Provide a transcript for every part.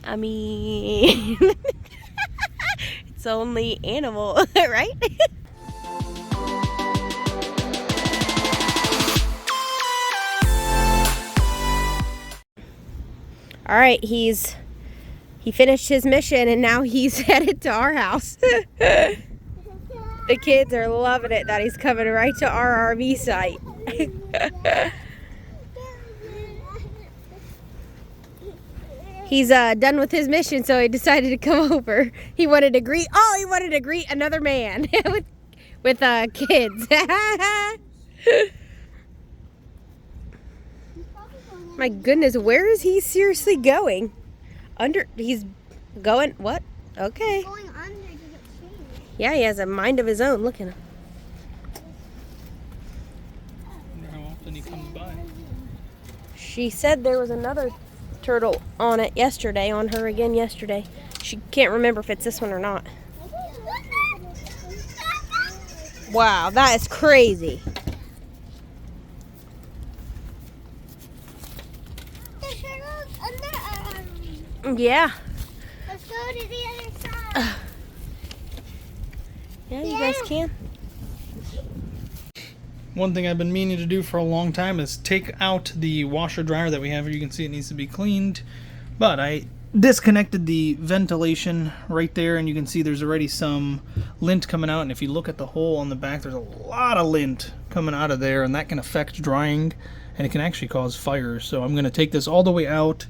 I mean, it's only animal, right? All right, he finished his mission and now he's headed to our house. The kids are loving it that he's coming right to our RV site. He's done with his mission, so he decided to come over. He wanted to greet another man with kids. My goodness, where is he seriously going? He's going, what? Okay. He's going under to get changed. Yeah, he has a mind of his own. Look at him. I wonder how often he comes by. She said there was another turtle on it yesterday, on her again yesterday. She can't remember if it's this one or not. Wow, that is crazy. The turtle's under our RV. Yeah. Let's go to the other side. Yeah, you guys can. One thing I've been meaning to do for a long time is take out the washer dryer that we have here. You can see it needs to be cleaned, but I disconnected the ventilation right there, and you can see there's already some lint coming out. And if you look at the hole on the back, there's a lot of lint coming out of there, and that can affect drying, and it can actually cause fires. So I'm going to take this all the way out.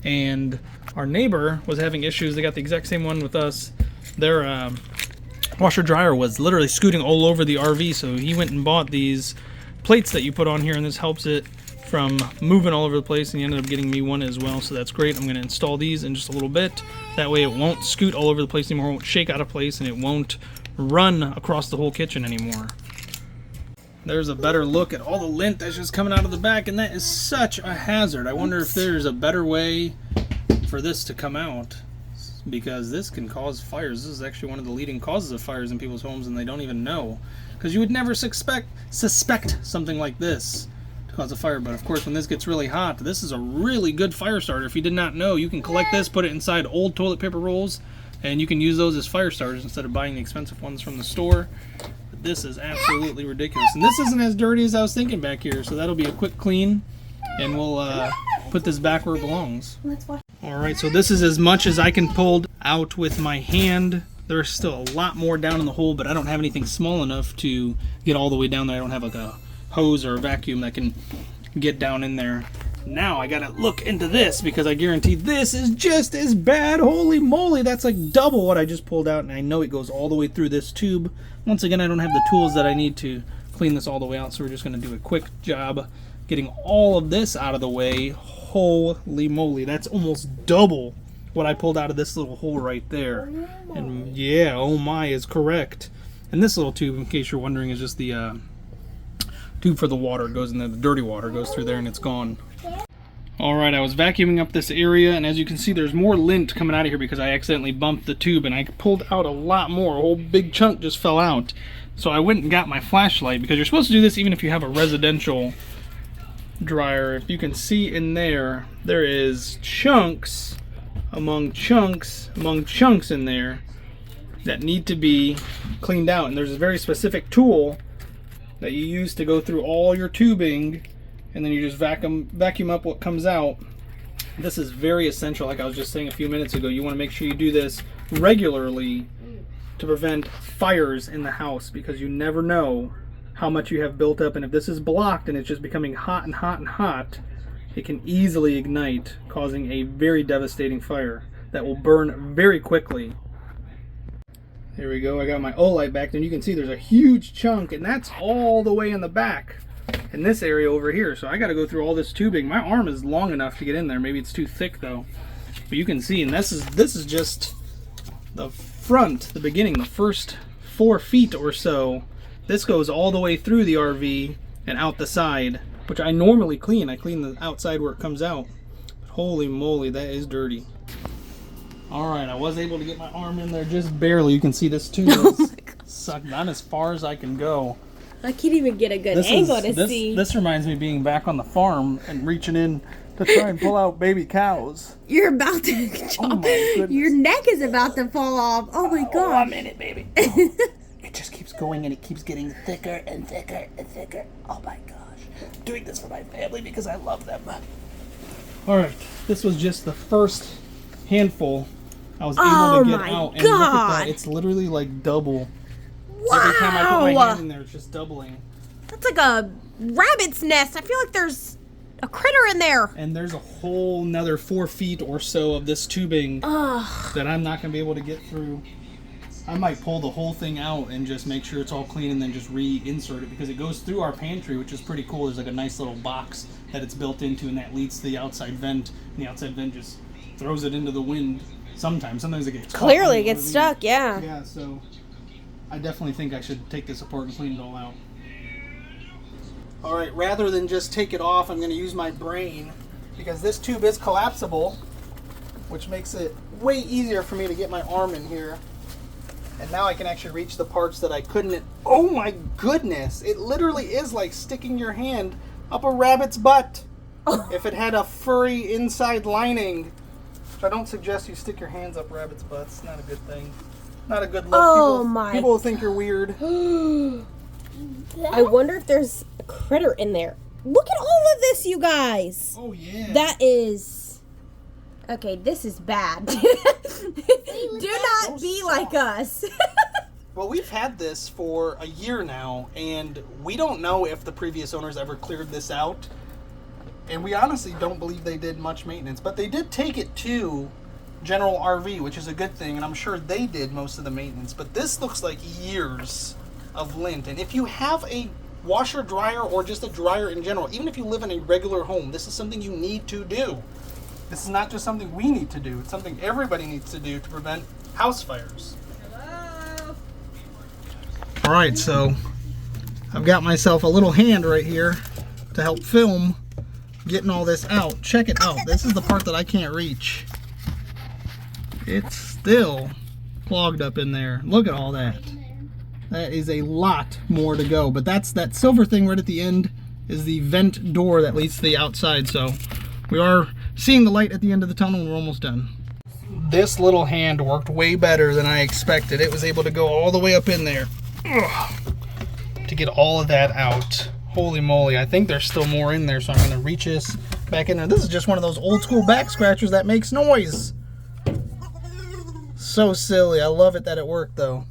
And our neighbor was having issues. They got the exact same one with us. Their washer dryer was literally scooting all over the RV, so he went and bought these plates that you put on here, and this helps it from moving all over the place, and he ended up getting me one as well, so that's great. I'm going to install these in just a little bit. That way it won't scoot all over the place anymore, it won't shake out of place, and it won't run across the whole kitchen anymore. There's a better look at all the lint that's just coming out of the back, and that is such a hazard. I wonder if there's a better way for this to come out, because this can cause fires. This is actually one of the leading causes of fires in people's homes, and they don't even know, because you would never suspect something like this to cause a fire. But of course, when this gets really hot, this is a really good fire starter. If you did not know, you can collect this, put it inside old toilet paper rolls, and you can use those as fire starters instead of buying the expensive ones from the store. But this is absolutely ridiculous, and this isn't as dirty as I was thinking back here, so that'll be a quick clean, and we'll put this back where it belongs. Alright, so this is as much as I can pull out with my hand. There's still a lot more down in the hole, but I don't have anything small enough to get all the way down there. I don't have like a hose or a vacuum that can get down in there. Now I gotta look into this, because I guarantee this is just as bad. Holy moly, that's like double what I just pulled out, and I know it goes all the way through this tube. Once again, I don't have the tools that I need to clean this all the way out, so we're just gonna do a quick job getting all of this out of the way. Holy moly, that's almost double what I pulled out of this little hole right there. And yeah, oh my is correct. And this little tube, in case you're wondering, is just the tube for the water. It goes in there, the dirty water goes through there, and it's gone. Alright, I was vacuuming up this area, and as you can see, there's more lint coming out of here because I accidentally bumped the tube, and I pulled out a lot more. A whole big chunk just fell out. So I went and got my flashlight, because you're supposed to do this even if you have a residential dryer. If you can see in there, there is chunks among chunks in there that need to be cleaned out, and there's a very specific tool that you use to go through all your tubing, and then you just vacuum up what comes out. This is very essential. Like I was just saying a few minutes ago, you want to make sure you do this regularly to prevent fires in the house, because you never know how much you have built up, and if this is blocked and it's just becoming hot and hot and hot, it can easily ignite, causing a very devastating fire that will burn very quickly. There we go, I got my O-light back, and you can see there's a huge chunk, and that's all the way in the back in this area over here. So I got to go through all this tubing. My arm is long enough to get in there. Maybe it's too thick though, but you can see, and this is just the front, the beginning, the first 4 feet or so. This goes all the way through the RV and out the side, which I normally clean. I clean the outside where it comes out. But holy moly, that is dirty. Alright, I was able to get my arm in there just barely. You can see this tube is sucked not as far as I can go. I can't even get a good angle to see. This reminds me of being back on the farm and reaching in to try and pull out baby cows. You're about to Oh my goodness. Your neck is about to fall off. Oh my god. 1 minute, baby. Oh, it just keeps going and it keeps getting thicker and thicker and thicker. Oh my gosh. I'm doing this for my family because I love them. Alright, this was just the first handful I was able to get out. And look at that. It's literally like double. Wow. Every time I put my hand in there, it's just doubling. That's like a rabbit's nest. I feel like there's a critter in there. And there's a whole another 4 feet or so of this tubing that I'm not going to be able to get through. I might pull the whole thing out and just make sure it's all clean and then just reinsert it because it goes through our pantry, which is pretty cool. There's like a nice little box that it's built into and that leads to the outside vent. And the outside vent just throws it into the wind sometimes. Sometimes it gets Clearly it gets stuck, yeah. Yeah, so I definitely think I should take this apart and clean it all out. Alright, rather than just take it off, I'm going to use my brain because this tube is collapsible, which makes it way easier for me to get my arm in here. And now I can actually reach the parts that I couldn't. Oh my goodness! It literally is like sticking your hand up a rabbit's butt. If it had a furry inside lining. Which I don't suggest you stick your hands up rabbits' butts. Not a good thing. Not a good look. Oh People will think you're weird. I wonder if there's a critter in there. Look at all of this, you guys. Oh yeah. That is... Okay, this is bad. Do not be like us. Well, we've had this for a year now, and we don't know if the previous owners ever cleared this out. And we honestly don't believe they did much maintenance, but they did take it to General RV, which is a good thing, and I'm sure they did most of the maintenance. But this looks like years of lint, and if you have a washer dryer or just a dryer in general, even if you live in a regular home, this is something you need to do. This is not just something we need to do, it's something everybody needs to do to prevent house fires. Hello? Alright, so I've got myself a little hand right here to help film getting all this out. Check it out. This is the part that I can't reach. It's still clogged up in there. Look at all that. That is a lot more to go. But that's that silver thing right at the end is the vent door that leads to the outside. So we are seeing the light at the end of the tunnel and we're almost done. This little hand worked way better than I expected. It was able to go all the way up in there. Ugh, to get all of that out. Holy moly, I think there's still more in there, so I'm going to reach this back in there. This is just one of those old school back scratchers that makes noise. So silly. I love it that it worked, though.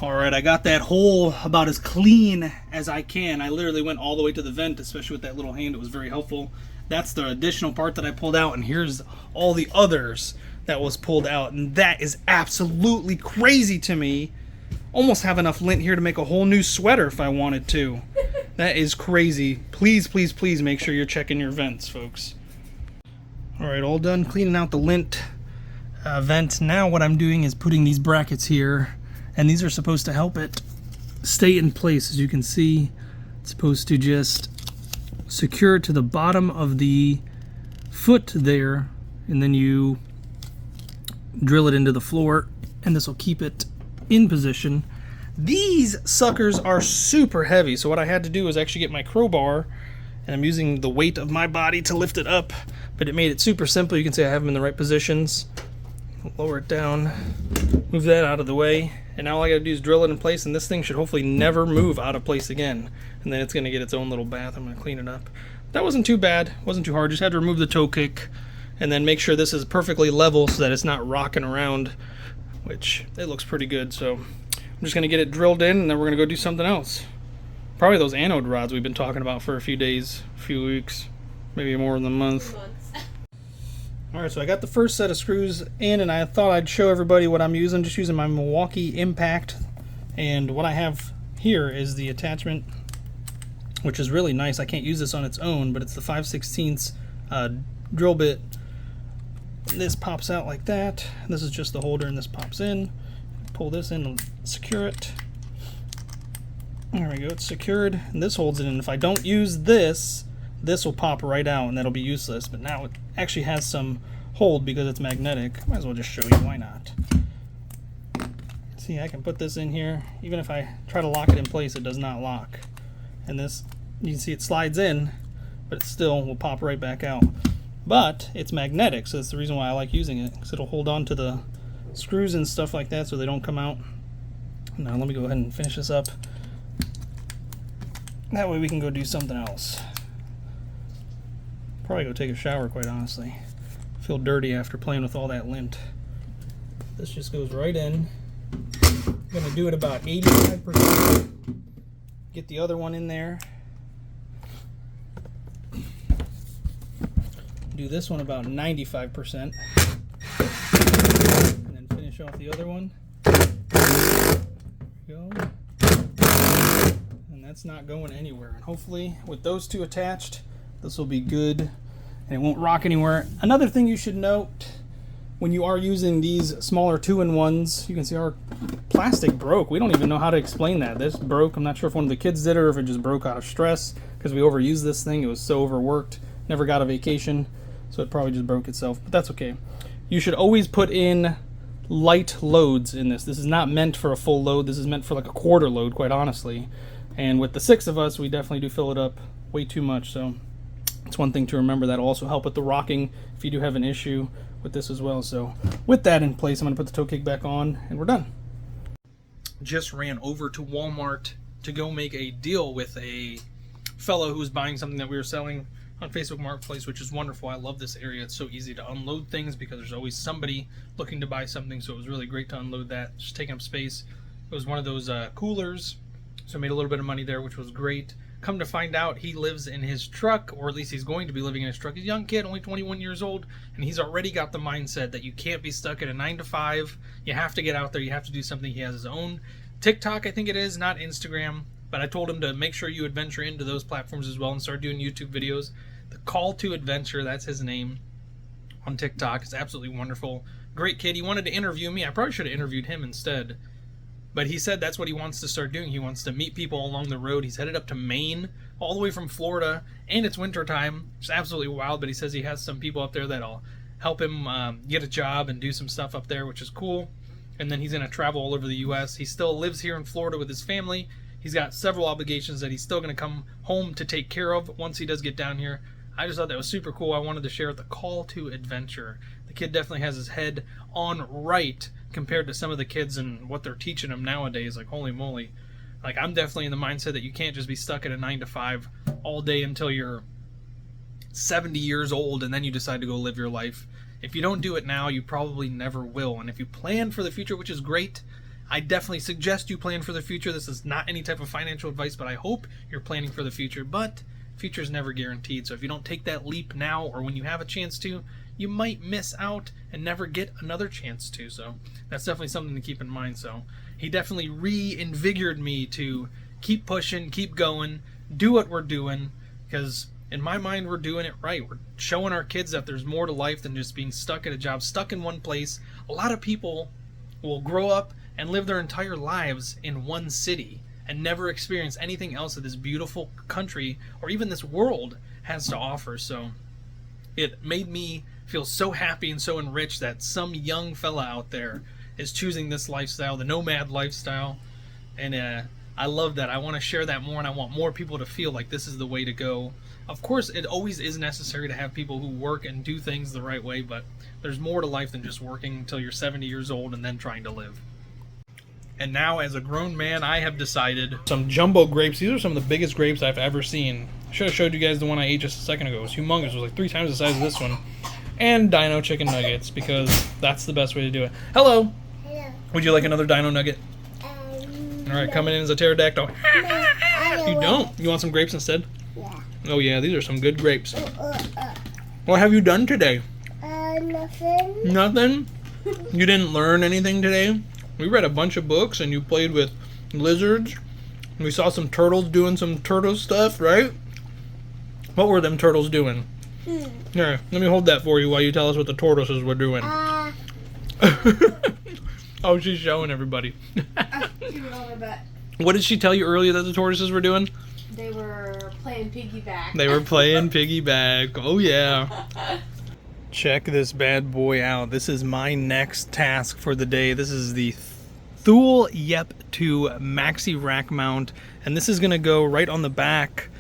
Alright, I got that hole about as clean as I can. I literally went all the way to the vent, especially with that little hand. It was very helpful. That's the additional part that I pulled out, and here's all the others that was pulled out. And that is absolutely crazy to me. Almost have enough lint here to make a whole new sweater if I wanted to. That is crazy. Please, please, please make sure you're checking your vents, folks. Alright, all done cleaning out the lint vent. Now what I'm doing is putting these brackets here, and these are supposed to help it stay in place. As you can see, it's supposed to just secure it to the bottom of the foot there, and then you drill it into the floor, and this will keep it in position. These suckers are super heavy, so what I had to do is actually get my crowbar, and I'm using the weight of my body to lift it up, but it made it super simple. You can see I have them in the right positions. Lower it down, move that out of the way, and now all I gotta do is drill it in place, and this thing should hopefully never move out of place again. And then it's gonna get its own little bath. I'm gonna clean it up. That wasn't too bad, wasn't too hard. Just had to remove the toe kick and then make sure this is perfectly level so that it's not rocking around, which it looks pretty good. So I'm just gonna get it drilled in, and then we're gonna go do something else. Probably those anode rods we've been talking about for a few days, a few weeks, maybe more than a month. Alright, so I got the first set of screws in, and I thought I'd show everybody what I'm using. Just using my Milwaukee Impact, and what I have here is the attachment, which is really nice. I can't use this on its own, but it's the 5/16 drill bit. This pops out like that. This is just the holder, and this pops in. Pull this in and secure it. There we go, it's secured, and this holds it in. If I don't use this, this will pop right out and that'll be useless, but now it actually has some hold because it's magnetic. Might as well just show you, why not? See, I can put this in here. Even if I try to lock it in place, it does not lock. And this, you can see it slides in, but it still will pop right back out. But it's magnetic, so that's the reason why I like using it, because it'll hold on to the screws and stuff like that so they don't come out. Now let me go ahead and finish this up. That way we can go do something else. Probably go take a shower, quite honestly. I feel dirty after playing with all that lint. This just goes right in. I'm going to do it about 85%. Get the other one in there. Do this one about 95%. And then finish off the other one. There we go. And that's not going anywhere. And hopefully with those two attached, this will be good and it won't rock anywhere. Another thing you should note, when you are using these smaller 2-in-1s, you can see our plastic broke. We don't even know how to explain that. This broke. I'm not sure if one of the kids did it or if it just broke out of stress because we overused this thing. It was so overworked. Never got a vacation, so it probably just broke itself, but that's okay. You should always put in light loads in this. This is not meant for a full load. This is meant for like a quarter load, quite honestly. And with the 6 of us, we definitely do fill it up way too much, so it's one thing to remember. That'll also help with the rocking if you do have an issue with this as well. So with that in place, I'm going to put the toe kick back on and we're done. Just ran over to Walmart to go make a deal with a fellow who was buying something that we were selling on Facebook Marketplace, which is wonderful. I love this area. It's so easy to unload things because there's always somebody looking to buy something, so it was really great to unload that. Just taking up space. It was one of those coolers, so I made a little bit of money there, which was great. Come to find out, he lives in his truck, or at least he's going to be living in his truck. He's a young kid, only 21 years old, and he's already got the mindset that you can't be stuck at a 9-to-5. You have to get out there. You have to do something. He has his own TikTok, I think it is, not Instagram, but I told him to make sure you adventure into those platforms as well and start doing YouTube videos. The Call to Adventure, that's his name on TikTok. It's absolutely wonderful. Great kid. He wanted to interview me. I probably should have interviewed him instead. But he said that's what he wants to start doing. He wants to meet people along the road. He's headed up to Maine, all the way from Florida, and it's winter time. It's absolutely wild, but he says he has some people up there that'll help him get a job and do some stuff up there, which is cool. And then he's going to travel all over the U.S. He still lives here in Florida with his family. He's got several obligations that he's still going to come home to take care of once he does get down here. I just thought that was super cool. I wanted to share the Call to Adventure. The kid definitely has his head on right compared to some of the kids and what they're teaching him nowadays. Like, holy moly. Like, I'm definitely in the mindset that you can't just be stuck at a 9-to-5 all day until you're 70 years old and then you decide to go live your life. If you don't do it now, you probably never will. And if you plan for the future, which is great, I definitely suggest you plan for the future. This is not any type of financial advice, but I hope you're planning for the future. But future is never guaranteed. So if you don't take that leap now or when you have a chance to, you might miss out and never get another chance to. So that's definitely something to keep in mind. So he definitely reinvigorated me to keep pushing, keep going, do what we're doing, because in my mind, we're doing it right. We're showing our kids that there's more to life than just being stuck at a job, stuck in one place. A lot of people will grow up and live their entire lives in one city and never experience anything else that this beautiful country or even this world has to offer. So it made me feel so happy and so enriched that some young fella out there is choosing this lifestyle, the nomad lifestyle. And I love that. I want to share that more, and I want more people to feel like this is the way to go. Of course, it always is necessary to have people who work and do things the right way, but there's more to life than just working until you're 70 years old and then trying to live. And now, as a grown man, I have decided some jumbo grapes. These are some of the biggest grapes I've ever seen. I should have showed you guys the one I ate just a second ago. It was humongous. It was like 3 times the size of this one. And dino chicken nuggets, because that's the best way to do it. Hello. Hello. Would you like another dino nugget? All right, coming in as a pterodactyl. No, You don't? You want some grapes instead? Yeah. Oh yeah, these are some good grapes. What have you done today? Nothing. Nothing? You didn't learn anything today? We read a bunch of books and you played with lizards. We saw some turtles doing some turtle stuff, right? What were them turtles doing? Here, let me hold that for you while you tell us what the tortoises were doing. Oh, she's showing everybody. What did she tell you earlier that the tortoises were doing? They were playing piggyback. They were playing piggyback. Oh, yeah. Check this bad boy out. This is my next task for the day. This is the Thule Yep 2 Maxi Rack Mount. And this is going to go right on the back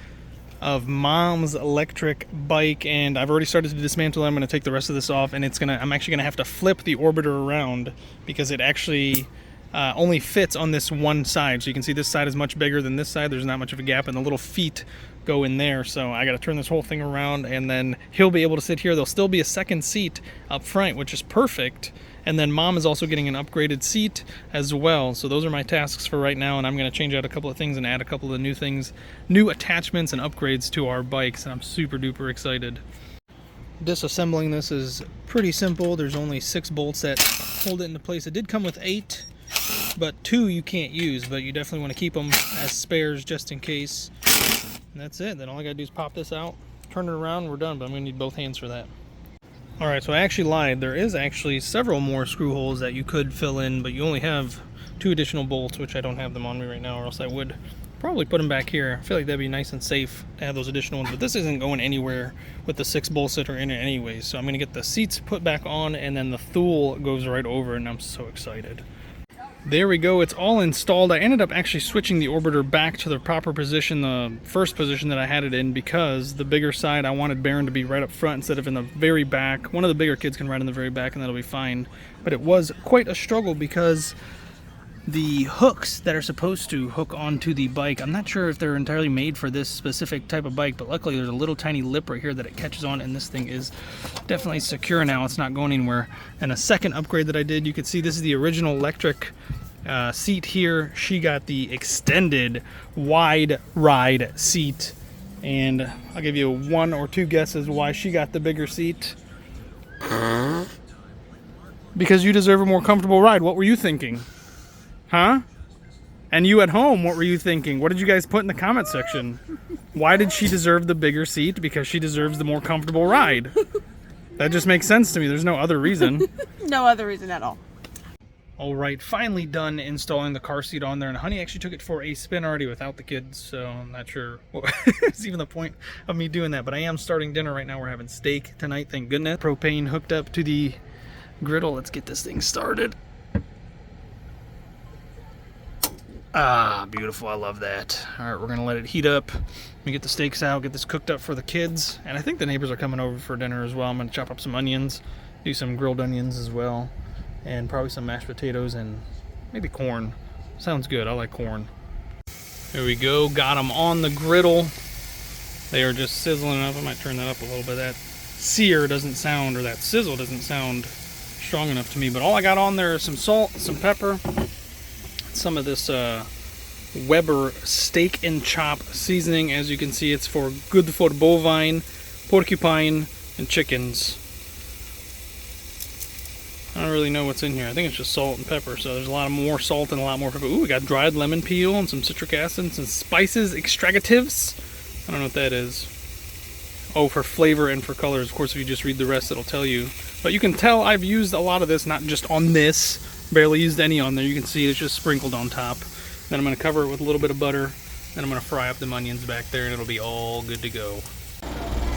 of Mom's electric bike, and I've already started to dismantle it. I'm going to take the rest of this off, and I'm actually going to have to flip the orbiter around because it actually only fits on this one side. So you can see this side is much bigger than this side. There's not much of a gap, and the little feet go in there. So I got to turn this whole thing around, and then he'll be able to sit here. There'll still be a second seat up front, which is perfect. And then Mom is also getting an upgraded seat as well. So those are my tasks for right now, and I'm going to change out a couple of things and add a couple of new things, new attachments and upgrades to our bikes, and I'm super duper excited. Disassembling this is pretty simple. There's only 6 bolts that hold it into place. It did come with 8, but 2 you can't use, but you definitely want to keep them as spares just in case. And that's it. Then all I got to do is pop this out, turn it around, we're done, but I'm going to need both hands for that. Alright, so I actually lied. There is actually several more screw holes that you could fill in, but you only have 2 additional bolts, which I don't have them on me right now, or else I would probably put them back here. I feel like that'd be nice and safe to have those additional ones, but this isn't going anywhere with the 6 bolts that are in it anyway. So I'm going to get the seats put back on, and then the thule goes right over, and I'm so excited. There we go, it's all installed. I ended up actually switching the orbiter back to the proper position, the first position that I had it in, because the bigger side, I wanted Baron to be right up front instead of in the very back. One of the bigger kids can ride in the very back, and that'll be fine. But it was quite a struggle because the hooks that are supposed to hook onto the bike, I'm not sure if they're entirely made for this specific type of bike, but luckily there's a little tiny lip right here that it catches on, and this thing is definitely secure now. It's not going anywhere. And a second upgrade that I did, you can see this is the original electric seat here. She got the extended wide ride seat, and I'll give you 1 or 2 guesses why she got the bigger seat. Because you deserve a more comfortable ride. What were you thinking? Huh? And you at home, what were you thinking? What did you guys put in the comment section? Why did she deserve the bigger seat? Because she deserves the more comfortable ride. That just makes sense to me. There's no other reason. No other reason at all. All right, finally done installing the car seat on there, and Honey actually took it for a spin already without the kids, so I'm not sure what is even the point of me doing that. But I am starting dinner right now. We're having steak tonight, thank goodness. Propane hooked up to the griddle. Let's get this thing started. Ah, beautiful. I love that. All right, we're going to let it heat up. We get the steaks out, get this cooked up for the kids. And I think the neighbors are coming over for dinner as well. I'm going to chop up some onions, do some grilled onions as well, and probably some mashed potatoes and maybe corn. Sounds good. I like corn. There we go. Got them on the griddle. They are just sizzling up. I might turn that up a little bit. That sear doesn't sound, or that sizzle doesn't sound strong enough to me. But all I got on there is some salt, some pepper, some of this Weber steak and chop seasoning. As you can see, it's good for bovine, porcupine, and chickens. I don't really know what's in here. I think it's just salt and pepper, so there's a lot more salt and a lot more pepper. Ooh, we got dried lemon peel and some citric acid and some spices, extractives. I don't know what that is. Oh, for flavor and for colors. Of course, if you just read the rest, it'll tell you. But you can tell I've used a lot of this, not just on this. Barely used any on there. You can see it's just sprinkled on top. Then I'm going to cover it with a little bit of butter. Then I'm going to fry up the onions back there, and it'll be all good to go.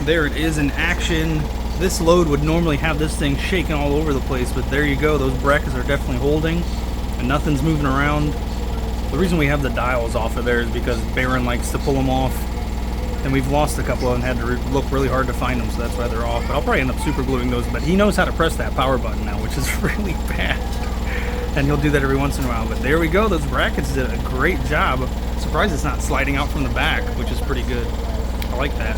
There it is in action. This load would normally have this thing shaking all over the place, but there you go. Those brackets are definitely holding, and nothing's moving around. The reason we have the dials off of there is because Baron likes to pull them off, and we've lost a couple of them, had to look really hard to find them, so that's why they're off. But I'll probably end up super gluing those, but he knows how to press that power button now, which is really bad. And he'll do that every once in a while. But there we go. Those brackets did a great job. Surprised it's not sliding out from the back, which is pretty good. I like that.